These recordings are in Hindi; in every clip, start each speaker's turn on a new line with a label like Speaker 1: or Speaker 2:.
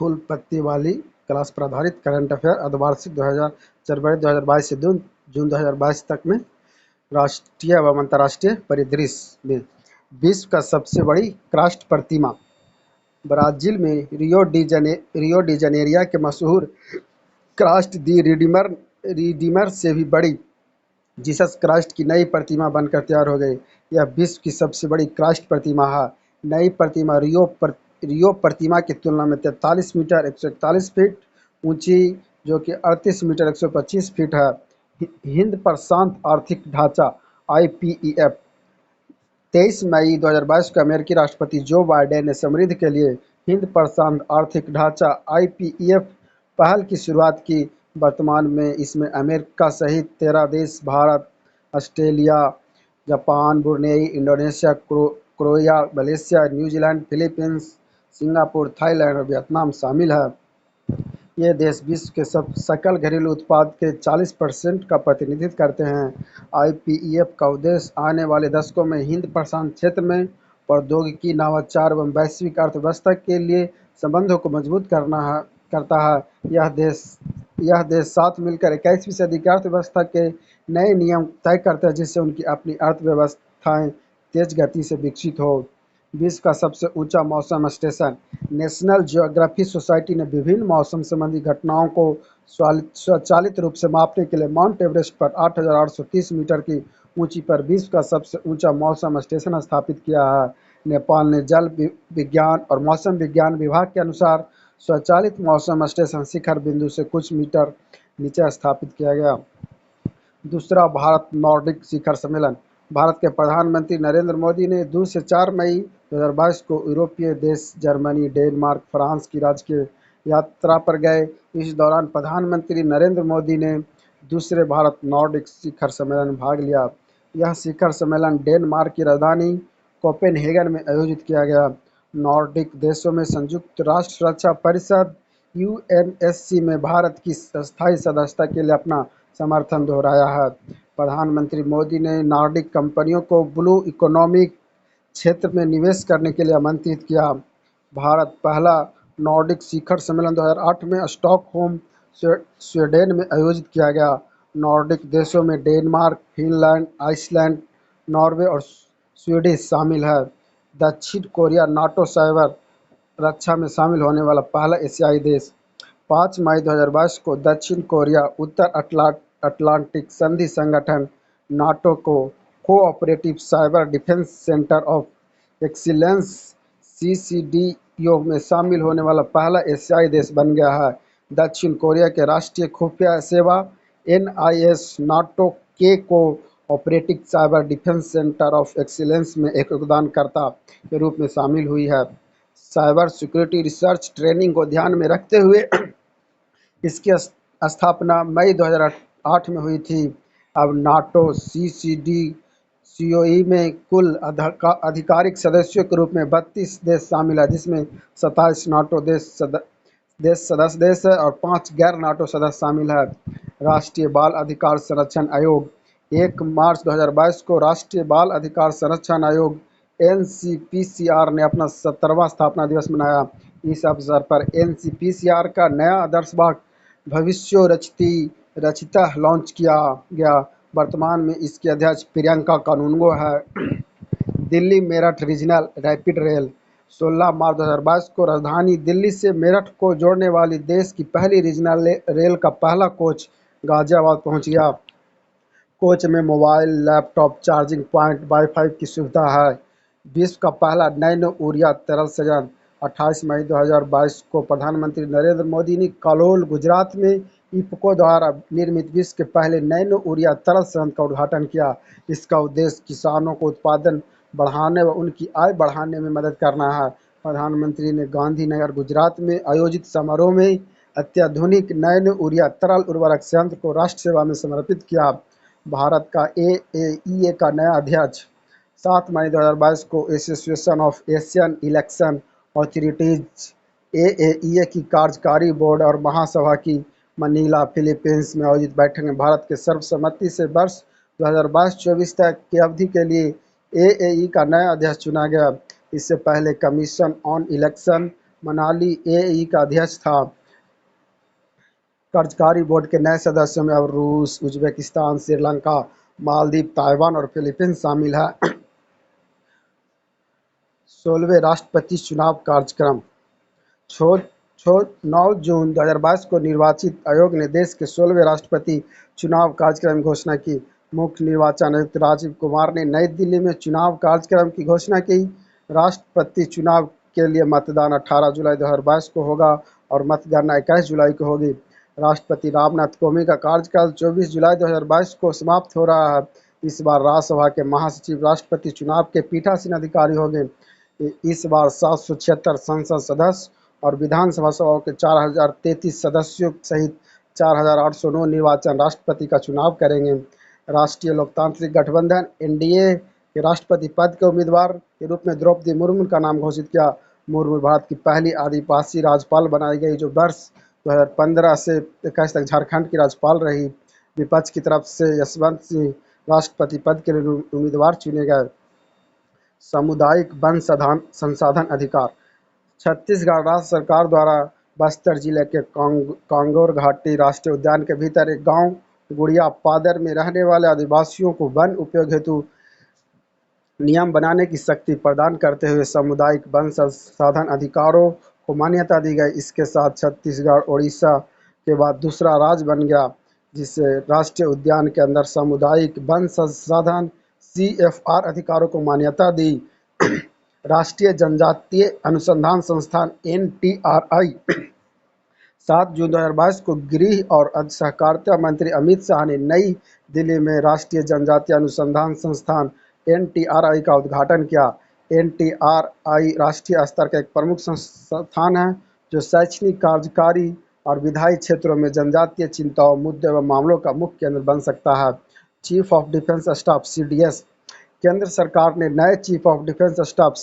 Speaker 1: फूल पत्ती वाली क्लास पर आधारित करंट अफेयर अर्धवार्षिक 2000 जनवरी 2022 से जून 2022 तक में राष्ट्रीय एवं अंतर्राष्ट्रीय परिदृश्य में विश्व का सबसे बड़ी क्रास्ट प्रतिमा ब्राजील में रियो डी जनेरिया के मशहूर क्रास्ट दी रिडीमर से भी बड़ी जीसस क्राइस्ट की नई प्रतिमा बनकर तैयार हो गई। यह विश्व की सबसे बड़ी क्राइस्ट प्रतिमा है। नई प्रतिमा रियो प्रतिमा की तुलना में 43 मीटर 141 फीट ऊंची, जो कि 38 मीटर 125 फीट है। हिंद प्रशांत आर्थिक ढांचा IPEF 23 मई 2022 को अमेरिकी राष्ट्रपति जो बाइडेन ने समृद्धि के लिए हिंद प्रशांत आर्थिक ढांचा IPEF पहल की शुरुआत की। वर्तमान में इसमें अमेरिका सहित 13 देश Bharat, Australia, Japan, Brunei, Indonesia, Korea, Malaysia, New Zealand, Philippines, Singapore, Thailand और वियतनाम शामिल है। ये देश विश्व के सकल घरेलू उत्पाद के 40% का प्रतिनिधित्व करते हैं। IPEF का उद्देश्य आने वाले दशकों में हिंद प्रशांत क्षेत्र में प्रौद्योगिकी, नवाचार एवं वैश्विक अर्थव्यवस्था के लिए संबंधों को मजबूत करता है। यह देश साथ मिलकर 21वीं सदी की अर्थव्यवस्था के नए नियम तय करते हैं, जिससे उनकी अपनी अर्थव्यवस्थाएं तेज गति से विकसित हो। विश्व का सबसे ऊंचा मौसम स्टेशन नेशनल ज्योग्राफी सोसाइटी ने विभिन्न मौसम संबंधी घटनाओं को स्वचालित रूप से मापने के लिए माउंट एवरेस्ट पर 8,830 मीटर की ऊंची पर विश्व का सबसे ऊंचा मौसम स्टेशन स्थापित किया है। नेपाल ने जल विज्ञान और मौसम विज्ञान विभाग के अनुसार स्वचालित मौसम स्टेशन शिखर बिंदु से कुछ मीटर नीचे स्थापित किया गया। दूसरा भारत नॉर्डिक शिखर सम्मेलन। भारत के प्रधानमंत्री नरेंद्र मोदी ने 2 से 4 मई 2022 को यूरोपीय देश जर्मनी, डेनमार्क, फ्रांस की राजकीय यात्रा पर गए। इस दौरान प्रधानमंत्री नरेंद्र मोदी ने दूसरे भारत नॉर्डिक शिखर सम्मेलन में भाग लिया। यह शिखर सम्मेलन डेनमार्क की राजधानी कोपेनहेगन में आयोजित किया गया। नॉर्डिक देशों में संयुक्त राष्ट्र सुरक्षा परिषद UNSC में भारत की स्थायी सदस्यता के लिए अपना समर्थन दोहराया है। प्रधानमंत्री मोदी ने नॉर्डिक कंपनियों को ब्लू इकोनॉमिक क्षेत्र में निवेश करने के लिए आमंत्रित किया। भारत पहला नॉर्डिक शिखर सम्मेलन 2008 में स्टॉकहोम, स्वीडन में आयोजित किया गया। नॉर्डिक देशों में डेनमार्क, फिनलैंड, आइसलैंड, नॉर्वे और स्वीडन शामिल है। दक्षिण कोरिया नाटो साइबर रक्षा में शामिल होने वाला पहला एशियाई देश। 5 मई 2022 को दक्षिण कोरिया उत्तर अटलांटिक संधि संगठन नाटो को cooperative cyber defence centre of excellence CCDO में शामिल होने वाला पहला एशियाई देश बन गया है। दक्षिण कोरिया के राष्ट्रीय खुफिया सेवा NIS नाटो के cooperative cyber defence centre of excellence में एक योगदानकर्ता के रूप में शामिल हुई है। साइबर सिक्योरिटी रिसर्च ट्रेनिंग को ध्यान में रखते हुए इसकी स्थापना मई 2008 में हुई थी। अब नाटो CCD-COE में कुल आधिकारिक सदस्यों के रूप में 32 देश शामिल है, जिसमें 27 नाटो सदस्य देश है और 5 गैर नाटो सदस्य शामिल है। राष्ट्रीय बाल अधिकार संरक्षण आयोग 1 मार्च 2022 को राष्ट्रीय बाल अधिकार संरक्षण आयोग NCPCR ने अपना 70वां स्थापना दिवस मनाया। इस अवसर पर NCPCR का नया आदर्श वाक्य भविष्यो रचिता लॉन्च किया गया। वर्तमान में इसके अध्यक्ष प्रियंका कानूनगो है। Delhi Meerut regional rapid rail 16 मार्च 2022 को राजधानी दिल्ली से मेरठ को जोड़ने वाली देश की पहली रीजनल रेल का पहला कोच गाजियाबाद पहुंच गया। कोच में mobile, laptop, charging point, wifi की सुविधा है। विश्व का पहला नैनो यूरिया तरल संयंत्र 28 मई 2022 को प्रधानमंत्री नरेंद्र मोदी ने कालोल, गुजरात में इफको द्वारा निर्मित विश्व के पहले नैनो यूरिया तरल संयंत्र का उद्घाटन किया। इसका उद्देश्य किसानों को उत्पादन बढ़ाने व उनकी आय बढ़ाने में मदद करना है। प्रधानमंत्री ने गांधीनगर, गुजरात में आयोजित समारोह में अत्याधुनिक नैनो यूरिया तरल उर्वरक संयंत्र को राष्ट्र सेवा में समर्पित किया। भारत का AAEA का नया अध्यक्ष 7 मई 2022 को association of Asian election authorities AAEA की कार्यकारी बोर्ड और महासभा की मनीला, फिलीपींस में आयोजित बैठक में भारत के सर्वसम्मति से वर्ष 2022-24 तक की अवधि के लिए AAE का नया अध्यक्ष चुना गया। इससे पहले कमीशन ऑन इलेक्शन मनाली एई का अध्यक्ष था। कार्यकारी बोर्ड के नए सदस्यों में अब रूस, उज्बेकिस्तान, श्रीलंका, मालदीव, ताइवान और फिलीपींस शामिल है। 16वें राष्ट्रपति चुनाव कार्यक्रम। 9 जून 2022 को निर्वाचित आयोग ने देश के 16वें राष्ट्रपति चुनाव कार्यक्रम की घोषणा की। मुख्य निर्वाचन आयुक्त राजीव कुमार ने नई दिल्ली में चुनाव कार्यक्रम की घोषणा की। राष्ट्रपति चुनाव के लिए मतदान 18 जुलाई 2022 को होगा और मतगणना 21 जुलाई को होगी। राष्ट्रपति रामनाथ कोविंद का कार्यकाल 24 जुलाई 2022 को समाप्त हो रहा है। इस बार राज्यसभा के महासचिव राष्ट्रपति चुनाव के पीठासीन अधिकारी होंगे। इस बार 776 संसद सदस्य और विधानसभा सभाओं के 4033 सदस्यों सहित 4809 निर्वाचन राष्ट्रपति का चुनाव करेंगे। राष्ट्रीय लोकतांत्रिक गठबंधन एनडीए के राष्ट्रपति पद के उम्मीदवार के रूप में द्रौपदी मुर्मू का नाम घोषित किया। मुर्मू भारत की पहली आदिवासी राज्यपाल बनाई गई, जो वर्ष 2015 से 21 तक झारखंड की राज्यपाल रही। विपक्ष की तरफ से यशवंत सिंह राष्ट्रपति पद के लिए उम्मीदवार चुने गए। सामुदायिक वन संसाधन अधिकार। छत्तीसगढ़ राज्य सरकार द्वारा बस्तर जिले के कांगोर घाटी राष्ट्रीय उद्यान के भीतर एक गांव गुड़िया पादर में रहने वाले आदिवासियों को वन उपयोग हेतु नियम बनाने की शक्ति प्रदान करते हुए सामुदायिक वन संसाधन अधिकारों को मान्यता दी गई। इसके साथ छत्तीसगढ़ ओडिशा के बाद दूसरा राज्य बन गया जिसे राष्ट्रीय उद्यान के अंदर सामुदायिक वन संसाधन CFR अधिकारों को मान्यता दी। राष्ट्रीय जनजातीय अनुसंधान संस्थान NTRI 7 जून 2022 को गृह और सहकारिता मंत्री अमित शाह ने नई दिल्ली में राष्ट्रीय जनजातीय अनुसंधान संस्थान NTRI का उद्घाटन किया। NTRI राष्ट्रीय स्तर का एक प्रमुख संस्थान है जो शैक्षणिक, कार्यकारी और विधायी क्षेत्रों में जनजातीय चिंताओं, मुद्दों एवं मामलों का मुख्य केंद्र बन सकता है। Chief of defence staff CDS। केंद्र सरकार ने नए chief of defence staff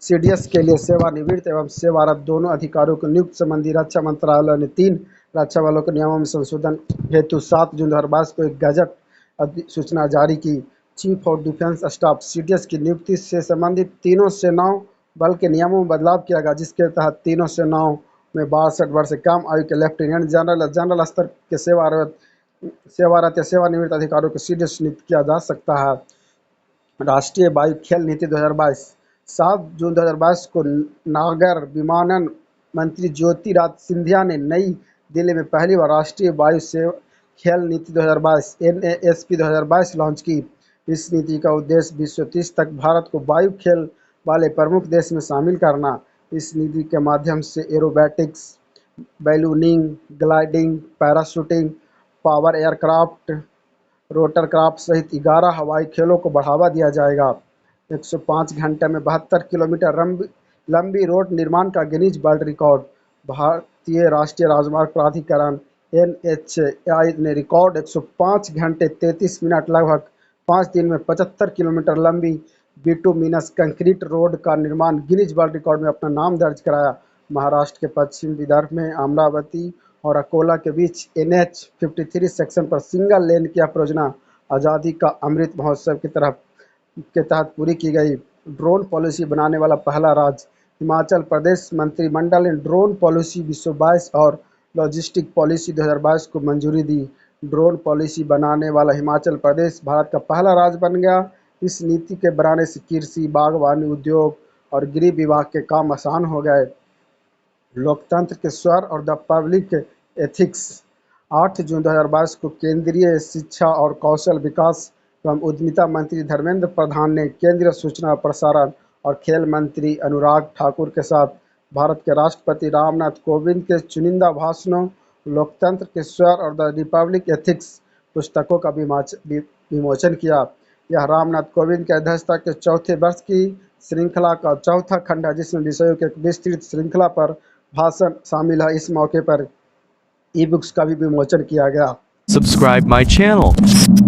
Speaker 1: CDS के लिए सेवानिवृत्त एवं सेवारत दोनों अधिकारियों को नियुक्त संबंधी रक्षा मंत्रालय ने 3 रक्षा बलों के नियमों में संशोधन हेतु 7 जून 2022 को एक गजट अधिसूचना जारी की। Chief of defence staff CDS की नियुक्ति से संबंधित तीनों सेनाओं बल के नियमों में बदलाव किया गया, जिसके तहत तीनों सेनाओं में 62 वर्ष से कम आयु के लेफ्टिनेंट जनरल या जनरल स्तर के सेवारत या सेवानिवृत्त अधिकारियों को CDS नियुक्त किया जा सकता है। राष्ट्रीय वायु खेल नीति 2022। 7 जून 2022 को नागर विमानन मंत्री ज्योतिरादित्य सिंधिया ने नई दिल्ली में पहली बार राष्ट्रीय वायु खेल नीति 2022 NASP 2022 लॉन्च की। इस नीति का उद्देश्य 2030 तक भारत को वायु खेल वाले प्रमुख देश में शामिल करना। इस नीति के माध्यम से aerobatics, ballooning, gliding, parachuting, power aircraft, rotorcraft सहित 11 हवाई खेलों को बढ़ावा दिया जाएगा। 105 घंटे में 72 किलोमीटर लंबी रोड निर्माण का गिनीज वर्ल्ड रिकॉर्ड। भारतीय राष्ट्रीय राजमार्ग प्राधिकरण NHAI ने रिकॉर्ड 105 घंटे 33 मिनट लगभग 5 दिन में 75 किलोमीटर लंबी बिटुमिनस कंक्रीट रोड का निर्माण गिनीज वर्ल्ड रिकॉर्ड में अपना नाम दर्ज कराया। महाराष्ट्र के पश्चिम विदर्भ में अमरावती और अकोला के बीच NH 53 सेक्शन पर सिंगल लेन की परियोजना आज़ादी का अमृत महोत्सव के तहत पूरी की गई। ड्रोन पॉलिसी बनाने वाला पहला राज्य हिमाचल प्रदेश। मंत्रिमंडल ने ड्रोन पॉलिसी 2022 और लॉजिस्टिक पॉलिसी 2022 को मंजूरी दी। ड्रोन पॉलिसी बनाने वाला हिमाचल प्रदेश भारत का पहला राज्य बन गया। इस नीति के बनाने से कृषि, बागवानी, उद्योग और गृह विभाग के काम आसान हो गए। लोकतंत्र के स्वर और द पब्लिक एथिक्स। 8 जून 2022 को केंद्रीय शिक्षा और कौशल विकास एवं उद्यमिता मंत्री धर्मेंद्र प्रधान ने केंद्रीय सूचना, प्रसारण और खेल मंत्री अनुराग ठाकुर के साथ भारत के राष्ट्रपति रामनाथ कोविंद के चुनिंदा भाषणों, लोकतंत्र के स्वर और द रिपब्लिक एथिक्स पुस्तकों का विमोचन किया। यह रामनाथ कोविंद की अध्यक्षता के चौथे वर्ष की श्रृंखला का चौथा खंड है, जिसमें विषयों की एक विस्तृत श्रृंखला पर भाषण शामिल है। इस मौके पर ई-बुक्स का भी विमोचन किया गया।
Speaker 2: Subscribe my channel.